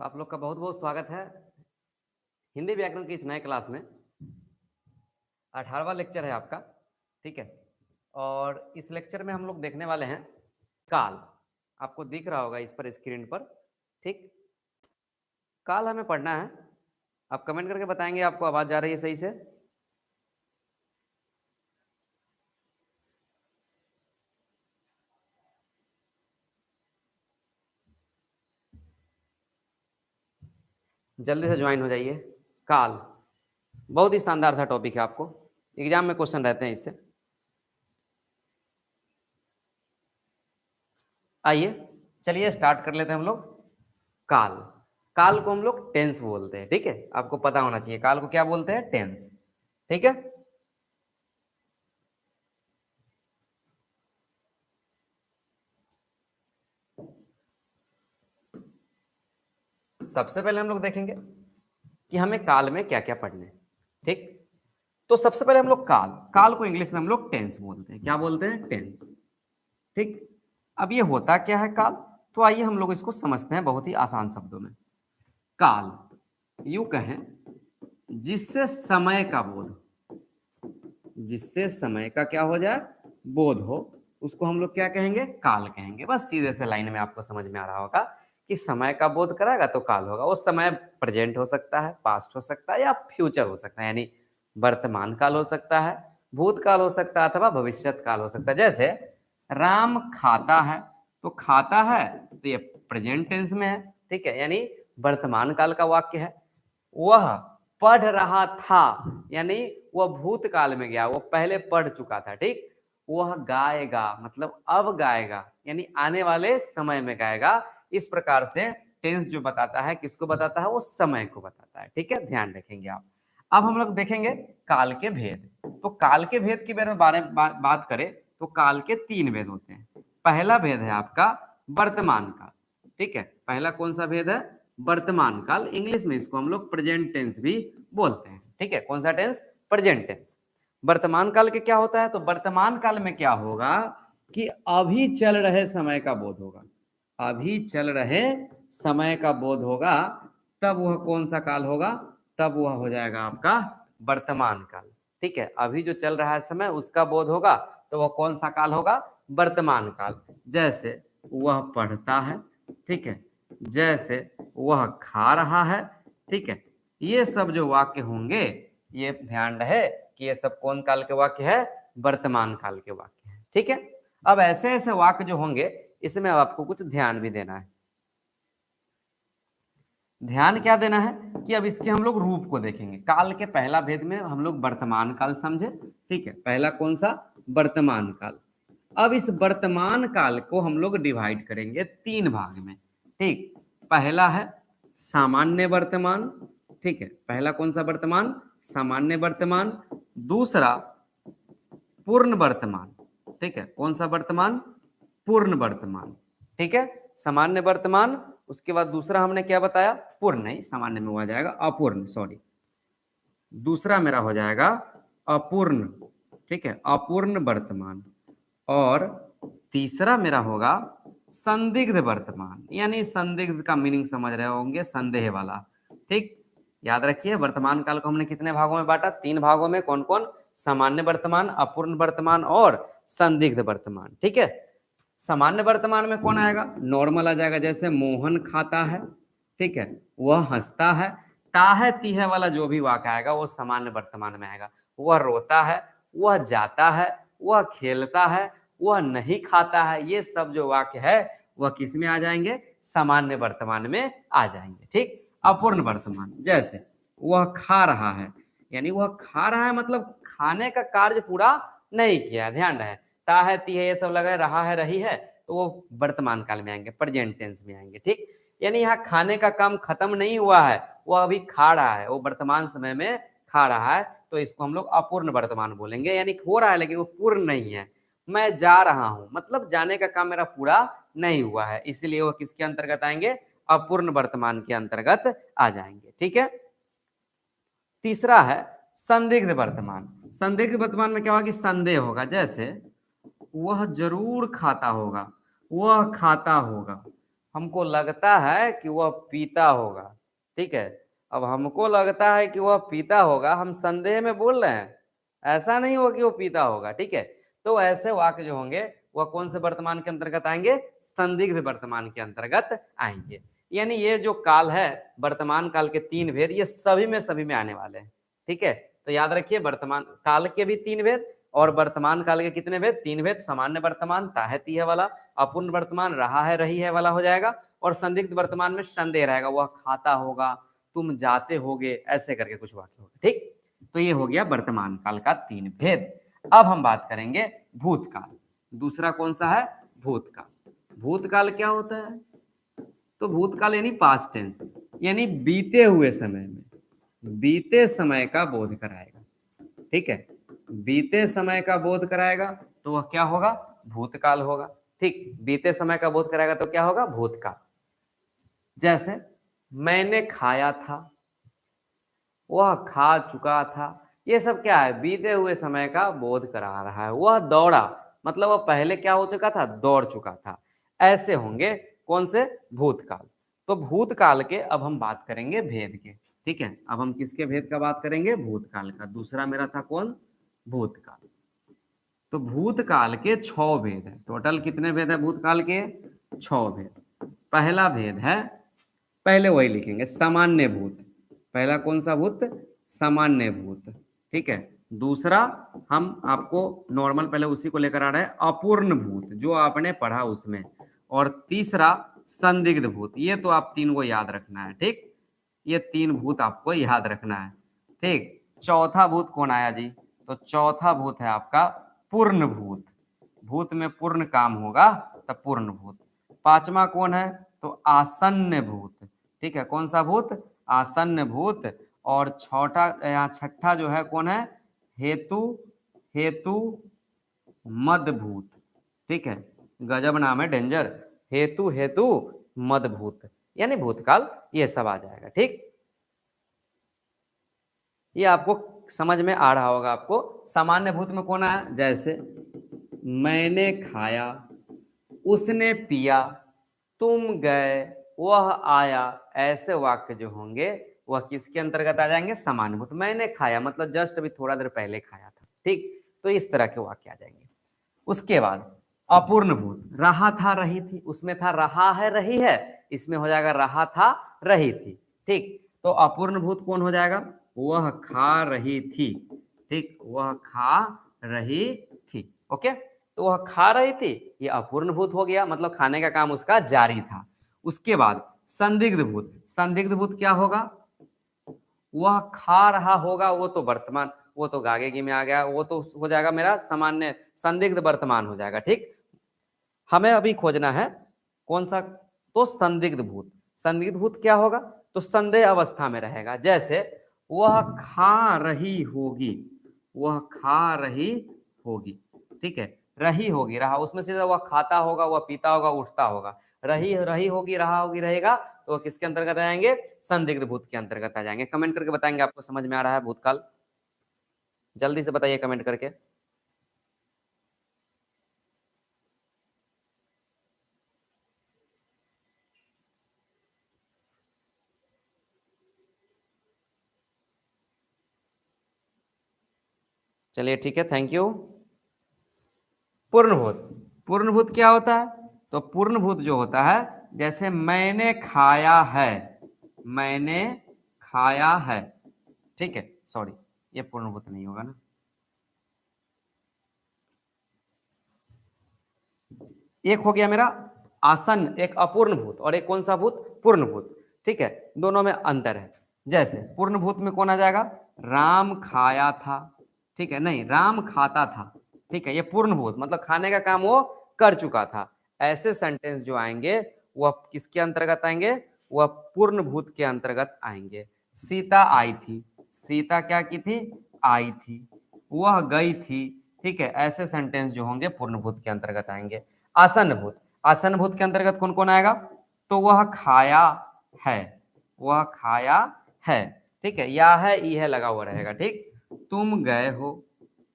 तो आप लोग का बहुत बहुत स्वागत है हिंदी व्याकरण की इस नए क्लास में। 18वां लेक्चर है आपका, ठीक है। और इस लेक्चर में हम लोग देखने वाले हैं काल। आपको दिख रहा होगा इस पर स्क्रीन पर, ठीक। काल हमें पढ़ना है। आप कमेंट करके बताएंगे आपको आवाज जा रही है सही से। जल्दी से ज्वाइन हो जाइए। काल बहुत ही शानदार सा टॉपिक है, आपको एग्जाम में क्वेश्चन रहते हैं इससे। आइए चलिए स्टार्ट कर लेते हैं हम लोग। काल, काल को हम लोग टेंस बोलते हैं, ठीक है। आपको पता होना चाहिए काल को क्या बोलते हैं, टेंस, ठीक है। सबसे पहले हम लोग देखेंगे कि हमें काल में क्या क्या पढ़ना है, ठीक। तो सबसे पहले हम लोग काल, काल को इंग्लिश में हम लोग टेंस बोलते हैं। क्या बोलते हैं, टेंस, ठीक। अब ये होता क्या है काल, तो आइए हम लोग इसको समझते हैं बहुत ही आसान शब्दों में। काल यूं कहें जिससे समय का बोध, जिससे समय का क्या हो जाए, बोध हो, उसको हम लोग क्या कहेंगे, काल कहेंगे। बस सीधे से लाइन में आपको समझ में आ रहा होगा कि समय का बोध कराएगा तो काल होगा। वो समय प्रेजेंट हो सकता है, पास्ट हो सकता है, या फ्यूचर हो सकता है, यानी वर्तमान काल हो सकता है, भूतकाल हो सकता है, अथवा भविष्यत काल हो सकता है। जैसे राम खाता है, तो खाता है तो ये प्रेजेंट टेंस में है, ठीक है, यानी वर्तमान काल का वाक्य है। वह पढ़ रहा था, यानी वह भूतकाल में गया, वो पहले पढ़ चुका था, ठीक। वह गाएगा, मतलब अब गाएगा, यानी आने वाले समय में गाएगा। इस प्रकार से टेंस जो बताता है, किसको बताता है, वो समय को बताता है, ठीक है। ध्यान रखेंगे आप। अब हम लोग देखेंगे काल के भेद। तो काल के भेद के बारे में बात करें तो काल के 3 भेद होते हैं। पहला भेद है आपका वर्तमान काल, ठीक है। पहला कौन सा भेद है, वर्तमान काल। इंग्लिश में इसको हम लोग प्रेजेंट टेंस भी बोलते हैं, ठीक है। कौन सा टेंस, प्रेजेंट टेंस। वर्तमान काल के क्या होता है, तो वर्तमान काल में क्या होगा कि अभी चल रहे समय का बोध होगा, अभी चल रहे समय का बोध होगा, तब वह कौन सा काल होगा, तब वह हो जाएगा आपका वर्तमान काल, ठीक है। अभी जो चल रहा है समय उसका बोध होगा तो वह कौन सा काल होगा, वर्तमान काल। जैसे वह पढ़ता है, ठीक है, जैसे वह खा रहा है, ठीक है। ये सब जो वाक्य होंगे, ये ध्यान रहे कि ये सब कौन काल के वाक्य है, वर्तमान काल के वाक्य है, ठीक है। अब ऐसे ऐसे वाक्य जो होंगे इसमें आपको कुछ ध्यान भी देना है। ध्यान क्या देना है कि अब इसके हम लोग रूप को देखेंगे। काल के पहला भेद में हम लोग वर्तमान काल समझे, ठीक है। पहला कौन सा, वर्तमान काल। अब इस वर्तमान काल को हम लोग डिवाइड करेंगे 3 भाग में, ठीक। पहला है सामान्य वर्तमान, ठीक है। पहला कौन सा वर्तमान, सामान्य वर्तमान। दूसरा पूर्ण वर्तमान, ठीक है। कौन सा वर्तमान, पूर्ण वर्तमान, ठीक है। सामान्य वर्तमान, उसके बाद दूसरा हमने क्या बताया, पूर्ण नहीं, सामान्य में हुआ जाएगा अपूर्ण, सॉरी, दूसरा मेरा हो जाएगा अपूर्ण, ठीक है, अपूर्ण वर्तमान। और तीसरा मेरा होगा संदिग्ध वर्तमान, यानी संदिग्ध का मीनिंग समझ रहे होंगे, संदेह वाला, ठीक। याद रखिए वर्तमान काल को हमने कितने भागों में बांटा, 3 भागों में। कौन कौन, सामान्य वर्तमान, अपूर्ण वर्तमान और संदिग्ध वर्तमान, ठीक है। सामान्य वर्तमान में कौन आएगा, नॉर्मल आ जाएगा। जैसे मोहन खाता है, ठीक है, वह हंसता है। ताहे तीहे वाला जो भी वाक्य आएगा वो सामान्य वर्तमान में आएगा। वह रोता है, वह जाता है, वह खेलता है, वह नहीं खाता है, ये सब जो वाक्य है वह किस में आ जाएंगे, सामान्य वर्तमान में आ जाएंगे, ठीक। अपूर्ण वर्तमान, जैसे वह खा रहा है, यानी वह खा रहा है मतलब खाने का कार्य पूरा नहीं किया, ध्यान रहे। ता है, ती है, ये सब लगा रहा है, रही है, तो वो वर्तमान काल में आएंगे, प्रेजेंट टेंस में आएंगे, ठीक। यानी यहाँ खाने का काम खत्म नहीं हुआ है, वो अभी खा रहा है, वो वर्तमान समय में खा रहा है, तो इसको हम लोग अपूर्ण वर्तमान बोलेंगे। यानी हो रहा है लेकिन वो पूर्ण नहीं है। मैं जा रहा हूं, मतलब जाने का काम मेरा पूरा नहीं हुआ है, इसलिए वो किसके अंतर्गत आएंगे, अपूर्ण वर्तमान के अंतर्गत आ जाएंगे, ठीक है। तीसरा है संदिग्ध वर्तमान। संदिग्ध वर्तमान में क्या होगा कि संदेह होगा। जैसे वह जरूर खाता होगा, वह खाता होगा, हमको लगता है कि वह पीता होगा, ठीक है। अब हमको लगता है कि वह पीता होगा, हम संदेह में बोल रहे हैं, ऐसा नहीं होगा कि वो पीता होगा, ठीक है। तो ऐसे वाक्य जो होंगे वह कौन से वर्तमान के अंतर्गत आएंगे, संदिग्ध वर्तमान के अंतर्गत आएंगे। यानी ये जो काल है, वर्तमान काल के तीन भेद, ये सभी में आने वाले हैं, ठीक है। तो याद रखिए, वर्तमान काल के भी तीन भेद और वर्तमान काल के कितने भेद, तीन भेद। सामान्य वर्तमान ताहती है वाला, अपूर्ण वर्तमान रहा है रही है वाला हो जाएगा, और संदिग्ध वर्तमान में संदेह रहेगा, वह खाता होगा, तुम जाते होगे, ऐसे करके कुछ वाक्य होगा, ठीक। तो ये हो गया वर्तमान काल का तीन भेद। अब हम बात करेंगे भूतकाल। दूसरा कौन सा है, भूतकाल। भूतकाल क्या होता है, तो भूतकाल यानी पास्ट टेंस, यानी बीते हुए समय में, बीते समय का बोध कराएगा, ठीक है। बीते समय का बोध कराएगा तो वह क्या होगा, भूतकाल होगा, ठीक। बीते समय का बोध कराएगा तो क्या होगा, भूतकाल। जैसे मैंने खाया था, वह खा चुका था, ये सब क्या है, बीते हुए समय का बोध करा रहा है। वह दौड़ा, मतलब वह पहले क्या हो चुका था, दौड़ चुका था। ऐसे होंगे कौन से, भूतकाल। तो भूतकाल के अब हम बात करेंगे भेद के, ठीक है। अब हम किसके भेद का बात करेंगे, भूतकाल का। दूसरा मेरा था कौन, भूतकाल। तो भूतकाल के 6 भेद है। टोटल कितने भेद है भूतकाल के, 6 भेद। पहला भेद है, पहले वही लिखेंगे, सामान्य भूत। पहला कौन सा भूत, सामान्य भूत, ठीक है। दूसरा हम आपको नॉर्मल पहले उसी को लेकर आ रहे हैं, अपूर्ण भूत, जो आपने पढ़ा उसमें। और तीसरा संदिग्ध भूत। ये तो आप तीन को याद रखना है, ठीक। ये तीन भूत आपको याद रखना है, ठीक। चौथा भूत कौन आया जी, तो चौथा भूत है आपका पूर्ण भूत। भूत में पूर्ण काम होगा तब पूर्ण भूत। पांचवा कौन है, तो आसन्न भूत, ठीक है। कौन सा भूत, आसन्न भूत। और छठा जो है कौन है, हेतु हेतु मद भूत, ठीक है। गजब नाम है, डेंजर। हेतु हेतु मद भूत, यानी भूतकाल, ये सब आ जाएगा, ठीक। ये आपको समझ में आ रहा होगा आपको। सामान्य भूत में कौन आया, जैसे मैंने खाया, उसने पिया, तुम गए, वह आया, ऐसे वाक्य जो होंगे वह किसके अंतर्गत आ जाएंगे, सामान्य भूत। मैंने खाया मतलब जस्ट अभी थोड़ा देर पहले खाया था, ठीक। तो इस तरह के वाक्य आ जाएंगे। उसके बाद अपूर्ण भूत, रहा था रही थी, उसमें था रहा है रही है, इसमें हो जाएगा रहा था रही थी, ठीक। तो अपूर्ण भूत कौन हो जाएगा, वह खा रही थी, ठीक। वह खा रही थी, ओके। तो वह खा रही थी, ये अपूर्ण भूत हो गया, मतलब खाने का काम उसका जारी था। उसके बाद संदिग्ध भूत। संदिग्ध भूत क्या होगा, वह खा रहा होगा, वो तो वर्तमान, वो तो गागेगी में आ गया, वो तो हो जाएगा मेरा सामान्य संदिग्ध वर्तमान हो जाएगा, ठीक। हमें अभी खोजना है कौन सा, तो संदिग्ध भूत। संदिग्ध भूत क्या होगा, तो संदेह अवस्था में रहेगा। जैसे वह खा रही होगी, वह खा रही होगी, ठीक है। रही होगी, रहा उसमें से वह खाता होगा, वह पीता होगा, उठता होगा। रही रही होगी, रहा होगी, रहेगा, तो किसके अंतर्गत आएंगे, संदिग्ध भूत के अंतर्गत आ जाएंगे। कमेंट करके बताएंगे आपको समझ में आ रहा है भूतकाल, जल्दी से बताइए कमेंट करके। चलिए ठीक है, थैंक यू। पूर्णभूत, पूर्णभूत क्या होता है, तो पूर्णभूत जो होता है, जैसे मैंने खाया है, मैंने खाया है, ठीक है। सॉरी, ये पूर्णभूत नहीं होगा ना। एक हो गया मेरा आसन, एक अपूर्ण भूत, और एक कौन सा भूत, पूर्ण भूत, ठीक है। दोनों में अंतर है। जैसे पूर्ण भूत में कौन आ जाएगा, राम खाया था, ठीक है, नहीं राम खाता था, ठीक है। ये पूर्ण भूत मतलब खाने का काम वो कर चुका था। ऐसे सेंटेंस जो आएंगे वह किसके अंतर्गत आएंगे, वह पूर्ण भूत के अंतर्गत आएंगे। सीता आई थी, सीता क्या की थी, आई थी। वह गई थी, ठीक है। ऐसे सेंटेंस जो होंगे पूर्ण भूत के अंतर्गत आएंगे। आसन भूत, आसन भूत के अंतर्गत कौन कौन आएगा, तो वह खाया है, वह खाया है, ठीक है। या है ई है लगा हुआ रहेगा, ठीक। तुम गए हो,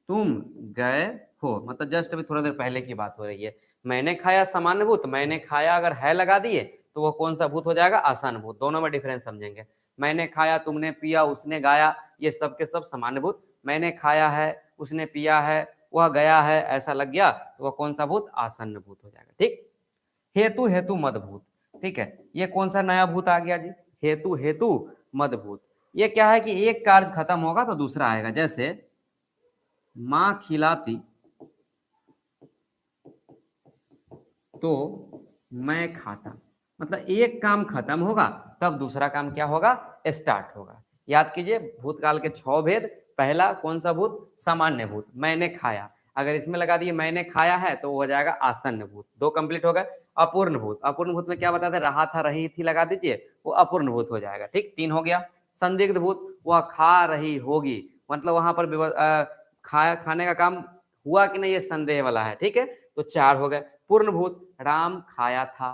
तुम गए हो मतलब जस्ट अभी थोड़ा देर पहले की बात हो रही है। मैंने खाया सामान्य भूत, मैंने खाया अगर है लगा दिए तो वो कौन सा भूत हो जाएगा? आसन भूत। दोनों में डिफरेंस समझेंगे। मैंने खाया, तुमने पिया, उसने गाया, ये सब के सब सामान्य भूत। मैंने खाया है, उसने पिया है, वह गया है, ऐसा लग गया, तो वह कौन सा भूत? आसन्न भूत हो जाएगा। ठीक। हेतु हेतु मद भूत। ठीक है, ये कौन सा नया भूत आ गया जी? हेतु हेतु मद भूत। ये क्या है कि एक कार्य खत्म होगा तो दूसरा आएगा। जैसे मां खिलाती तो मैं खाता, मतलब एक काम खत्म होगा तब दूसरा काम क्या होगा? स्टार्ट होगा। याद कीजिए भूतकाल के 6 भेद। पहला कौन सा भूत? सामान्य भूत, मैंने खाया। अगर इसमें लगा दिए मैंने खाया है तो वो हो जाएगा आसन्न भूत। 2 कंप्लीट हो गए। अपूर्ण भूत, अपूर्ण भूत में क्या बताते? रहा था, रही थी, लगा दीजिए, वो अपूर्ण भूत हो जाएगा। ठीक, 3 हो गया। संदिग्ध भूत, वह खा रही होगी, मतलब वहां पर खाने का काम हुआ कि नहीं, ये संदेह वाला है। ठीक है, तो 4 हो गए। पूर्ण भूत, राम खाया था,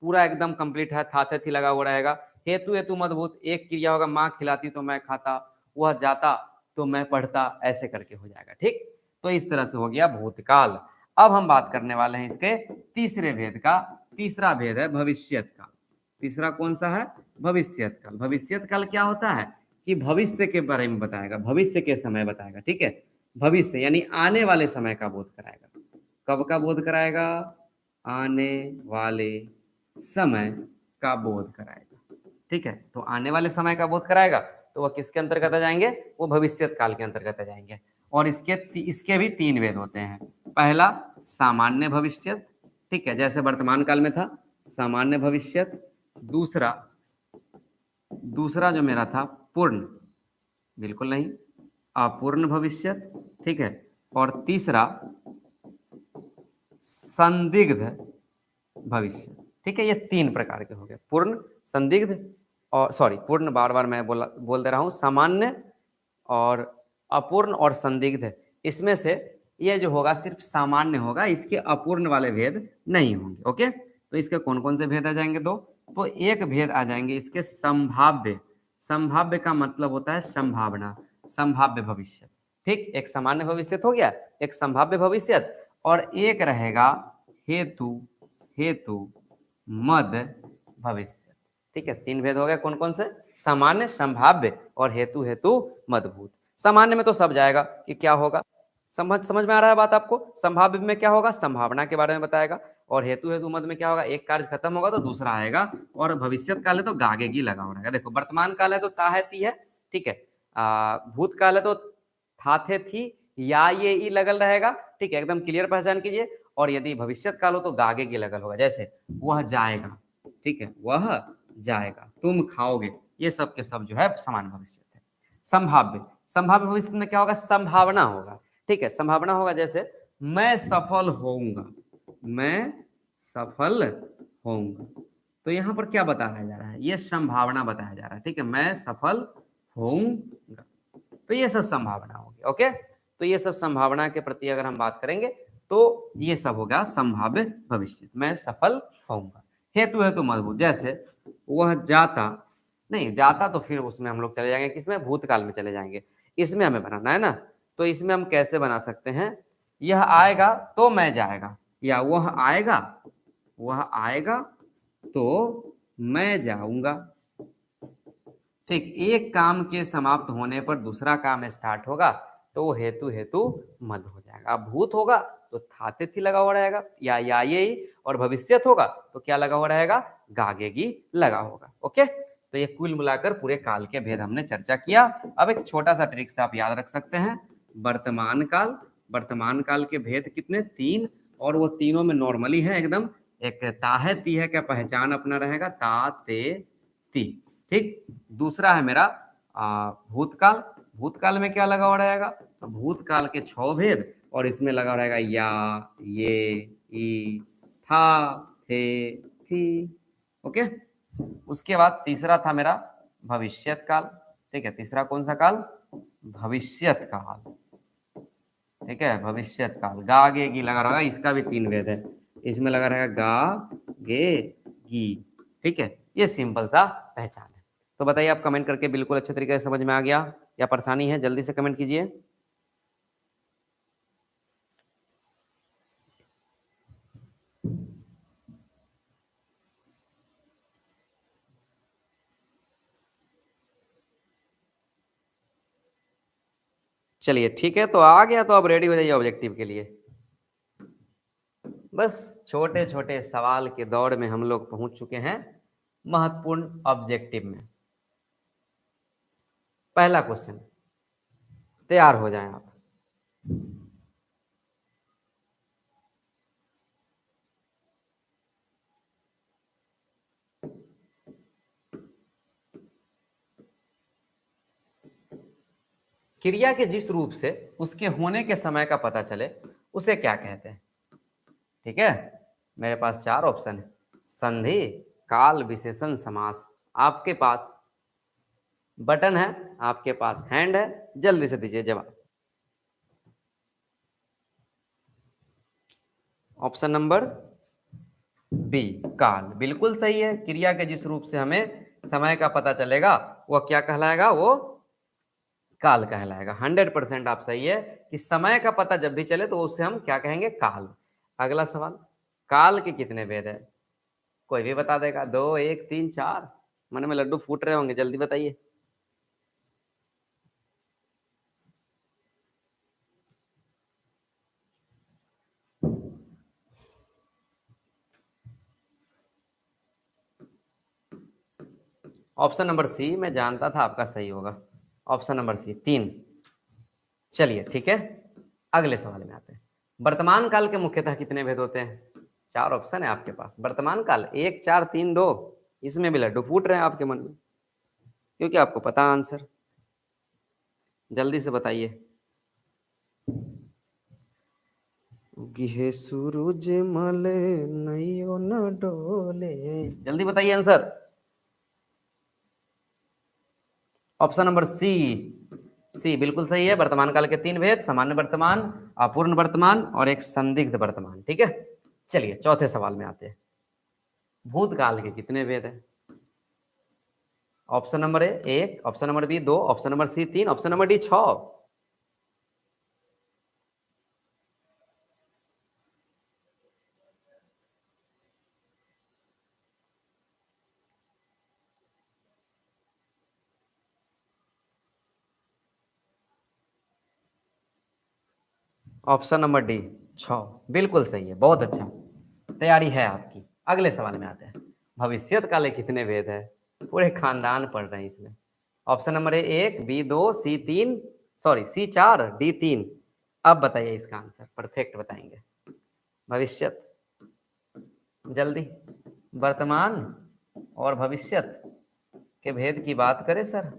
पूरा एकदम कंप्लीट है, था थे थी लगा हुआ रहेगा। हेतु हेतु मदभूत, एक क्रिया होगा, माँ खिलाती तो मैं खाता, वह जाता तो मैं पढ़ता, ऐसे करके हो जाएगा। ठीक, तो इस तरह से हो गया भूतकाल। अब हम बात करने वाले हैं इसके तीसरे भेद का। तीसरा भेद है भविष्यत काल। तीसरा कौन सा है? भविष्यत काल। भविष्यत काल क्या होता है कि भविष्य के बारे में बताएगा, भविष्य के समय बताएगा। ठीक है, भविष्य यानी आने वाले समय का बोध कराएगा। कब का बोध कराएगा? आने वाले समय का बोध कराएगा। ठीक है, तो आने वाले समय का बोध कराएगा तो वह किसके अंतर्गत आ जाएंगे? वो भविष्यत काल के अंतर्गत आ जाएंगे। और इसके भी 3 वेद होते हैं। पहला सामान्य भविष्यत, ठीक है, जैसे वर्तमान काल में था सामान्य भविष्यत। दूसरा जो मेरा था पूर्ण, बिल्कुल नहीं, अपूर्ण भविष्यत। ठीक है, और तीसरा संदिग्ध भविष्य। ठीक है, ये 3 प्रकार के हो गए, पूर्ण, संदिग्ध और पूर्ण बार बार मैं बोल दे रहा हूं, सामान्य और अपूर्ण और संदिग्ध। इसमें से ये जो होगा सिर्फ सामान्य होगा, इसके अपूर्ण वाले भेद नहीं होंगे। ओके, तो इसके कौन कौन से भेद आ जाएंगे? 2। तो एक भेद आ जाएंगे इसके संभाव्य। संभाव्य का मतलब होता है संभावना, संभाव्य भविष्य। ठीक, एक सामान्य भविष्य हो गया, एक संभाव्य भविष्य, और एक रहेगा हेतु हेतु मद भविष्य। ठीक है, 3 भेद हो गए। कौन कौन से? सामान्य, संभाव्य और हेतु हेतु मदभूत। सामान्य में तो सब जाएगा कि क्या होगा, समझ में आ रहा है बात आपको? संभाव्य में क्या होगा? संभावना के बारे में बताएगा। और हेतु हेतु मद में क्या होगा? एक कार्य खत्म होगा तो दूसरा आएगा। और भविष्यत काल है तो गागेगी लगा हो रहेगा। देखो वर्तमान काल है तो ता है ती है। ठीक है, भूतकाल है तो था थे थी या ये ई लगल रहेगा। ठीक है, एकदम क्लियर पहचान कीजिए। और यदि भविष्यत काल हो तो गागेगी लगल होगा। जैसे वह जाएगा, ठीक है, वह जाएगा, तुम खाओगे, ये सब के सब जो है समान भविष्य है। संभाव्य, संभाव्य भविष्य में क्या होगा? संभावना होगा। ठीक है, संभावना होगा, जैसे मैं सफल होऊंगा, मैं सफल होऊंगा, तो यहाँ पर क्या बताया जा रहा है? ये संभावना बताया जा रहा है। ठीक है, मैं सफल होऊंगा, तो ये सब संभावना होगी। ओके, तो ये सब संभावना के प्रति अगर हम बात करेंगे तो ये सब होगा संभाव्य भविष्य, मैं सफल होऊंगा। हेतु हेतु मजबूत, जैसे वह जाता, नहीं जाता तो फिर उसमें हम लोग चले जाएंगे किसमें? भूतकाल में चले जाएंगे। इसमें हमें बनाना है ना, तो इसमें हम कैसे बना सकते हैं? यह आएगा तो मैं जाएगा, या वह आएगा तो मैं जाऊंगा। ठीक, एक काम के समाप्त होने पर दूसरा काम स्टार्ट होगा तो वो हेतु हेतु मद हो जाएगा। अब भूत होगा तो थाते थी लगा हुआ रहेगा, या ये, और भविष्यत होगा तो क्या लगा हुआ रहेगा? गागेगी लगा होगा। ओके, तो ये कुल मिलाकर पूरे काल के भेद हमने चर्चा किया। अब एक छोटा सा ट्रिक से आप याद रख सकते हैं। वर्तमान काल, वर्तमान काल के भेद कितने? 3, और वो तीनों में नॉर्मली है एकदम। एक ताहे ती है का पहचान अपना रहेगा, ता ते ती। ठीक, दूसरा है मेरा भूतकाल। भूतकाल में क्या लगा हुआ रहेगा? तो भूतकाल के 6 भेद, और इसमें लगा रहेगा या, ये, ई, था, थे, थी। ओके, उसके बाद तीसरा था मेरा भविष्यत काल। ठीक है, तीसरा कौन सा काल? भविष्यत काल। ठीक है, भविष्यत काल, गा गे गी लगा रहेगा, इसका भी 3 भेद है। इसमें लगा रहेगा गा गे गी। ठीक है, ये सिंपल सा पहचान है। तो बताइए आप कमेंट करके, बिल्कुल अच्छे तरीके से समझ में आ गया या परेशानी है? जल्दी से कमेंट कीजिए। चलिए ठीक है, तो आ गया तो अब रेडी हो जाइए ऑब्जेक्टिव के लिए। बस छोटे छोटे सवाल के दौर में हम लोग पहुंच चुके हैं महत्वपूर्ण ऑब्जेक्टिव में। पहला क्वेश्चन, तैयार हो जाएं आप। क्रिया के जिस रूप से उसके होने के समय का पता चले उसे क्या कहते हैं? ठीक है, मेरे पास 4 ऑप्शन है, संधि, काल, विशेषण, समास। आपके पास बटन है, आपके पास हैंड है, जल्दी से दीजिए जवाब। ऑप्शन नंबर बी, काल, बिल्कुल सही है। क्रिया के जिस रूप से हमें समय का पता चलेगा वह क्या कहलाएगा? वो काल कहलाएगा। 100% आप सही है कि समय का पता जब भी चले तो उसे हम क्या कहेंगे? काल। अगला सवाल, काल के कितने भेद है? कोई भी बता देगा, 2, 1, 3, 4। मन में लड्डू फूट रहे होंगे, जल्दी बताइए। ऑप्शन नंबर सी, मैं जानता था आपका सही होगा। Option number C, 3। चलिए ठीक है, अगले सवाल में आते हैं। वर्तमान काल के मुख्यतः कितने भेद होते हैं? 4 ऑप्शन है आपके पास। वर्तमान काल 1, 4, 3, 2। इसमें भी लड्डू फूट रहे हैं आपके मन में, क्योंकि आपको पता आंसर। जल्दी से बताइए। उगिहे सूरज मल नैयो न डोले, जल्दी बताइए आंसर। ऑप्शन नंबर सी, सी बिल्कुल सही है। वर्तमान काल के 3 भेद, सामान्य वर्तमान, अपूर्ण वर्तमान और एक संदिग्ध वर्तमान। ठीक है, चलिए चौथे सवाल में आते हैं। भूतकाल के कितने भेद है? Option number A 1, option number B 2, option number C 3, option number D 6। Option number D 6 बिल्कुल सही है, बहुत अच्छा, तैयारी है आपकी। अगले सवाल में आते हैं। भविष्यत काल के कितने भेद है? पूरे खानदान पढ़ रहे हैं इसमें। Option number A 1, B 2, C 3, sorry C 4, D 3। अब बताइए इसका आंसर, परफेक्ट बताएंगे। भविष्यत, जल्दी। वर्तमान और भविष्यत के भेद की बात करें सर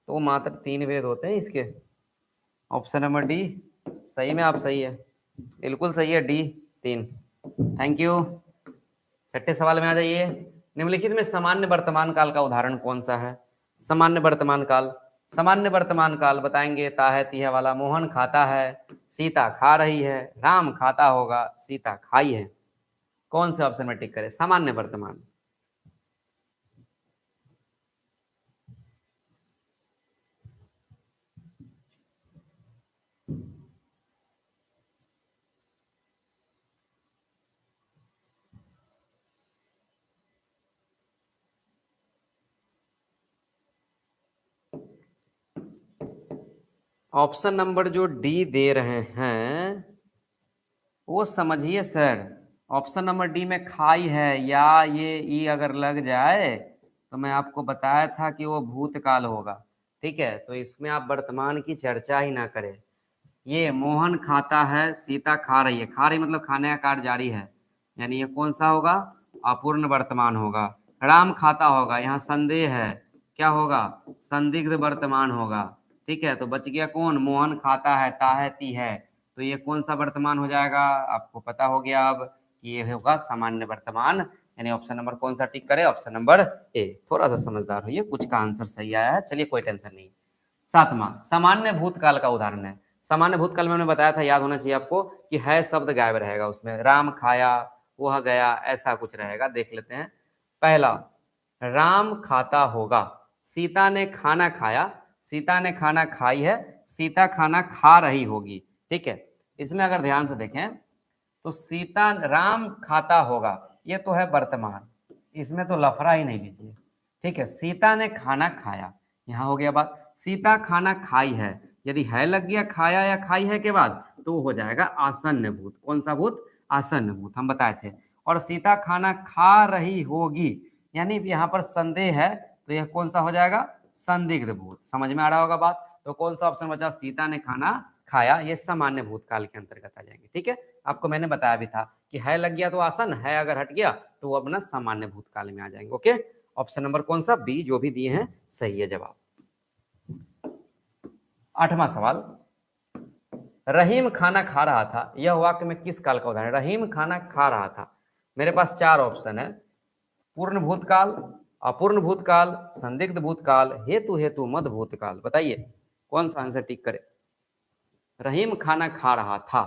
तो मात्र 3 भेद होते हैं इसके। ऑप्शन नंबर डी, सही में आप सही है, बिल्कुल सही है, डी 3। Thank you. छठे सवाल में आ जाइए। निम्नलिखित में सामान्य वर्तमान काल का उदाहरण कौन सा है? सामान्य वर्तमान काल, सामान्य वर्तमान काल बताएंगे। ताहे तीहे वाला, मोहन खाता है, सीता खा रही है, राम खाता होगा, सीता खाई है। कौन से ऑप्शन में टिक करें? सामान्य वर्तमान। ऑप्शन नंबर जो डी दे रहे हैं वो समझिए सर। ऑप्शन नंबर डी में खाई है, या ये ई अगर लग जाए तो मैं आपको बताया था कि वो भूतकाल होगा। ठीक है, तो इसमें आप वर्तमान की चर्चा ही ना करें। ये मोहन खाता है, सीता खा रही है, खा रही मतलब खाने का कार्य जारी है, यानी ये कौन सा होगा? अपूर्ण वर्तमान होगा। राम खाता होगा, यहाँ संदेह है, क्या होगा? संदिग्ध वर्तमान होगा। ठीक है, तो बच गया कौन? मोहन खाता है, ता है ती है, तो ये कौन सा वर्तमान हो जाएगा? आपको पता हो गया अब कि ये होगा सामान्य वर्तमान। यानी ऑप्शन नंबर कौन सा टिक करे? ऑप्शन नंबर ए। थोड़ा सा समझदार होइए, कुछ का आंसर सही आया है, चलिए कोई टेंशन नहीं। सातवां, सामान्य भूतकाल का उदाहरण है। सामान्य भूतकाल में मैंने बताया था, याद होना चाहिए आपको, कि है शब्द गायब रहेगा उसमें। राम खाया, वह गया, ऐसा कुछ रहेगा। देख लेते हैं। पहला, राम खाता होगा, सीता ने खाना खाया, सीता ने खाना खाई है, सीता खाना खा रही होगी। ठीक है, इसमें अगर ध्यान से देखें तो सीता, राम खाता होगा, ये तो है वर्तमान, इसमें तो लफड़ा ही नहीं लीजिए। ठीक है, सीता ने खाना खाया, यहाँ हो गया बात। सीता खाना खाई है, यदि है लग गया खाया या खाई है के बाद तो वो हो जाएगा आसन्न भूत। कौन सा भूत? आसन्न भूत, हम बताए थे। और सीता खाना खा रही होगी, यानी यहाँ पर संदेह है तो यह कौन सा हो जाएगा? संदिग्ध भूत। समझ में आ रहा होगा बात? तो कौन सा ऑप्शन बचा? सीता ने खाना खाया, ये सामान्य भूतकाल के अंतर्गत आ जाएंगे। ठीक है, आपको मैंने बताया भी था कि है लग गया तो आसन, है अगर हट गया तो वो अपना सामान्य भूतकाल में आ जाएंगे। ओके, ऑप्शन नंबर कौन सा? बी, जो भी दिए हैं सही है जवाब। 8वां सवाल, रहीम खाना खा रहा था, यह वाक्य में किस काल का उदाहरण? रहीम खाना खा रहा था, मेरे पास 4 ऑप्शन है, पूर्ण भूतकाल, अपूर्ण भूतकाल, संदिग्ध भूतकाल, हेतु हेतु मद भूतकाल। बताइए कौन सा आंसर टिक करे? रहीम खाना खा रहा था,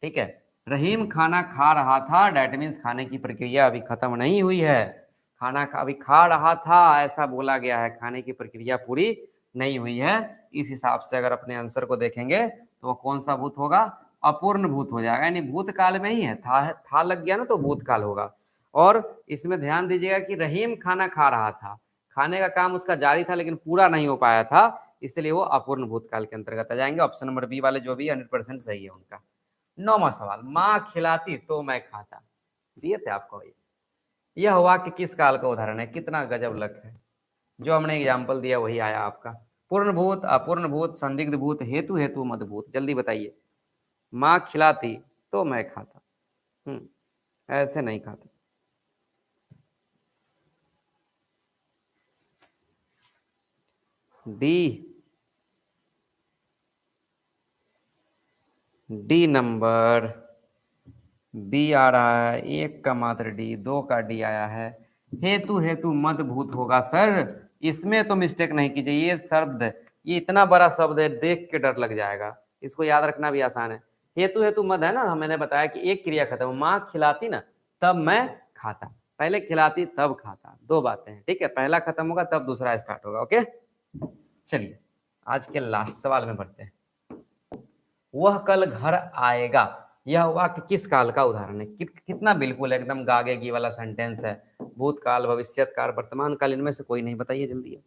ठीक है, रहीम खाना खा रहा था, डेट मीन्स खाने की प्रक्रिया अभी खत्म नहीं हुई है, खाना अभी खा रहा था ऐसा बोला गया है, खाने की प्रक्रिया पूरी नहीं हुई है। इस हिसाब से अगर अपने आंसर को देखेंगे तो वो कौन सा भूत होगा? अपूर्ण भूत हो जाएगा, यानी भूतकाल में ही है, था लग गया ना तो भूतकाल होगा। और इसमें ध्यान दीजिएगा कि रहीम खाना खा रहा था, खाने का काम उसका जारी था लेकिन पूरा नहीं हो पाया था, इसलिए वो अपूर्ण भूतकाल के अंतर्गत आ जाएंगे। ऑप्शन नंबर बी वाले जो भी 100% सही है उनका। 9वां सवाल, माँ खिलाती तो मैं खाता, दिए थे आपको। यह वाक्य किस काल का उदाहरण है? कितना गजब लक है, जो हमने एग्जाम्पल दिया वही आया आपका। पूर्ण भूत, अपूर्ण भूत, संदिग्ध भूत, हेतु हेतु मद भूत। जल्दी बताइए। माँ खिलाती तो मैं खाता, ऐसे नहीं खाता। डी नंबर, बी आ रहा है, 1 का मात्र डी, 2 का डी आया है। हेतु हेतु मद भूत होगा सर, इसमें तो मिस्टेक नहीं कीजिए। ये शब्द, ये इतना बड़ा शब्द है, देख के डर लग जाएगा, इसको याद रखना भी आसान है। हेतु हेतु मद है ना, मैंने बताया कि एक क्रिया खत्म, माँ खिलाती ना तब मैं खाता, पहले खिलाती तब खाता, 2 बातें हैं। ठीक है, पहला खत्म होगा तब दूसरा स्टार्ट होगा। ओके, चलिए आज के लास्ट सवाल में बढ़ते हैं। वह कल घर आएगा, यह वाक्य किस काल का उदाहरण है? कितना बिल्कुल एकदम गागेगी वाला सेंटेंस है। भूतकाल, भविष्यकाल, वर्तमान काल, इनमें से कोई नहीं, बताइए जल्दी।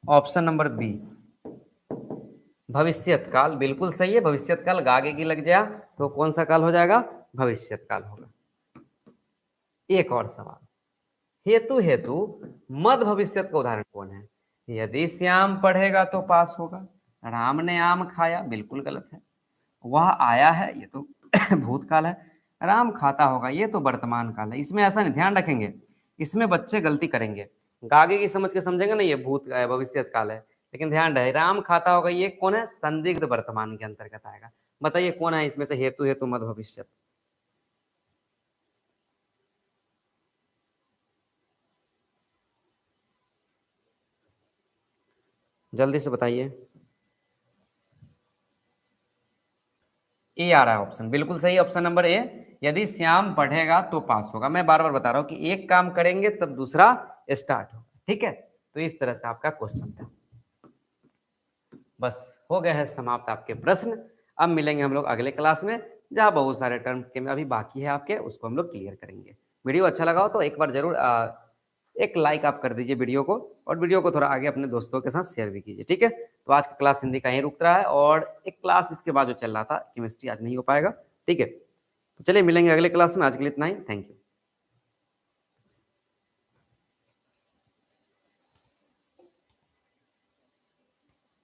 ऑप्शन नंबर बी, भविष्यत काल, बिल्कुल सही है। भविष्यत काल, गागेगी लग जाए तो कौन सा काल हो जाएगा? भविष्यत काल होगा। एक और सवाल, हेतु हेतु मद भविष्यत का उदाहरण कौन है? यदि श्याम पढ़ेगा तो पास होगा, राम ने आम खाया, बिल्कुल गलत है। वह आया है, ये तो भूतकाल है। राम खाता होगा, ये तो वर्तमान काल है। इसमें ऐसा नहीं, ध्यान रखेंगे, इसमें बच्चे गलती करेंगे, गागे की समझ के समझेंगे ना, ये भूत भविष्यत काल है, लेकिन ध्यान रहे राम खाता होगा, ये कौन है? संदिग्ध वर्तमान के अंतर्गत आएगा। बताइए कौन है इसमें से हेतु हेतु मद भविष्यत? जल्दी से बताइए। ए आ रहा है ऑप्शन, बिल्कुल सही, ऑप्शन नंबर ए। यदि श्याम पढ़ेगा तो पास होगा। मैं बार बार बता रहा हूं कि एक काम करेंगे तब दूसरा स्टार्ट होगा। ठीक है, तो इस तरह से आपका क्वेश्चन था। बस हो गए हैं समाप्त आपके प्रश्न। अब मिलेंगे हम लोग अगले क्लास में, जहाँ बहुत सारे टर्म के में अभी बाकी है आपके, उसको हम लोग क्लियर करेंगे। वीडियो अच्छा लगा हो तो एक बार जरूर एक लाइक आप कर दीजिए वीडियो को, और वीडियो को थोड़ा आगे अपने दोस्तों के साथ शेयर भी कीजिए। ठीक है, तो आज का क्लास हिंदी का यहीं रुक रहा है, और एक क्लास इसके बाद जो चल रहा था केमिस्ट्री, आज नहीं हो पाएगा। ठीक है, तो चलिए मिलेंगे अगले क्लास में। आज के लिए इतना ही, थैंक यू।